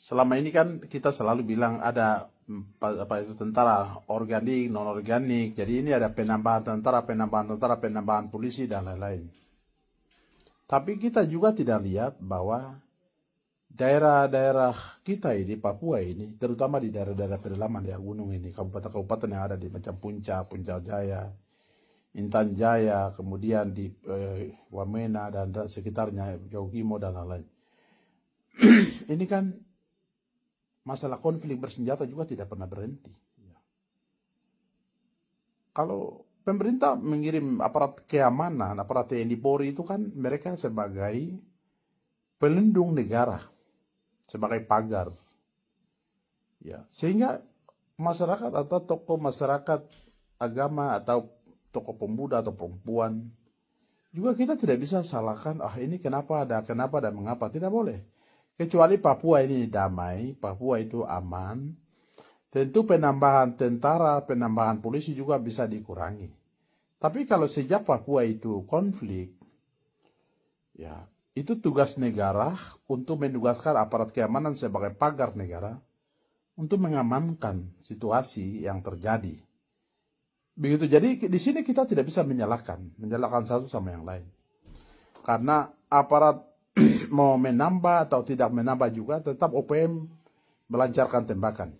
selama ini kan kita selalu bilang ada apa itu tentara organik, non organik. Jadi ini ada penambahan tentara, penambahan polisi dan lain-lain. Tapi kita juga tidak lihat bahwa daerah-daerah kita ini, Papua ini, terutama di daerah-daerah pedalaman ya gunung ini, kabupaten-kabupaten yang ada di macam Puncak, Puncak Jaya, Intan Jaya, kemudian di Wamena dan sekitarnya, Jogimo dan lain-lain. Ini kan masalah konflik bersenjata juga tidak pernah berhenti. Kalau pemerintah mengirim aparat keamanan, aparat TNI Polri itu kan mereka sebagai pelindung negara, sebagai pagar. Ya, sehingga masyarakat atau tokoh masyarakat agama atau tokoh pemuda atau perempuan juga kita tidak bisa salahkan, ini kenapa dan mengapa, tidak boleh. Kecuali Papua ini damai, Papua itu aman, tentu penambahan tentara, penambahan polisi juga bisa dikurangi. Tapi kalau sejak Papua itu konflik, ya itu tugas negara untuk menugaskan aparat keamanan sebagai pagar negara untuk mengamankan situasi yang terjadi. Begitu, jadi di sini kita tidak bisa menyalahkan satu sama yang lain. Karena aparat mau menambah atau tidak menambah juga tetap OPM melancarkan tembakan.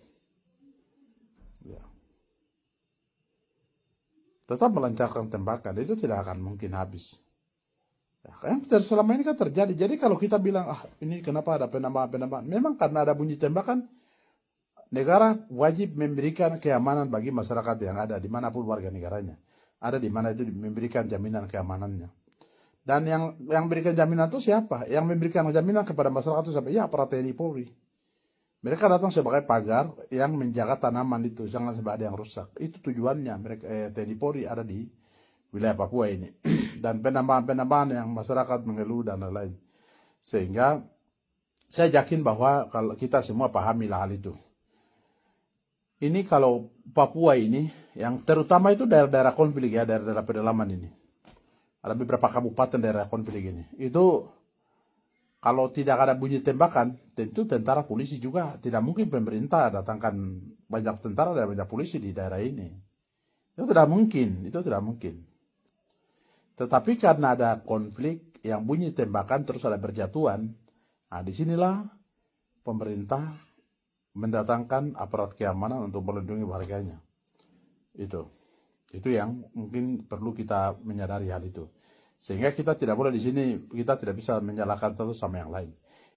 Ya. Tetap melancarkan tembakan, itu tidak akan mungkin habis. Ya, yang selama ini kan terjadi. Jadi kalau kita bilang, ini kenapa ada penambahan, memang karena ada bunyi tembakan, negara wajib memberikan keamanan bagi masyarakat yang ada dimanapun warga negaranya. Ada di mana itu memberikan jaminan keamanannya. Dan yang memberikan jaminan itu siapa? Yang memberikan jaminan kepada masyarakat itu siapa? Ya, aparat TNI Polri. Mereka datang sebagai pagar yang menjaga tanaman itu, jangan sampai ada yang rusak. Itu tujuannya. Mereka TNI Polri ada di wilayah Papua ini. Dan penambahan-penambahan yang masyarakat mengeluh dan lain-lain. Sehingga saya yakin bahwa kalau kita semua pahamilah hal itu. Ini kalau Papua ini, yang terutama itu daerah-daerah konflik ya, daerah-daerah pedalaman ini. Ada beberapa kabupaten daerah konflik ini. Itu kalau tidak ada bunyi tembakan, tentu tentara polisi juga tidak mungkin pemerintah datangkan banyak tentara dan banyak polisi di daerah ini. Itu tidak mungkin. Tetapi karena ada konflik yang bunyi tembakan terus ada berjatuhan, disinilah pemerintah mendatangkan aparat keamanan untuk melindungi warganya. Itu yang mungkin perlu kita menyadari hal itu. Sehingga kita tidak boleh di sini, kita tidak bisa menyalahkan satu sama yang lain.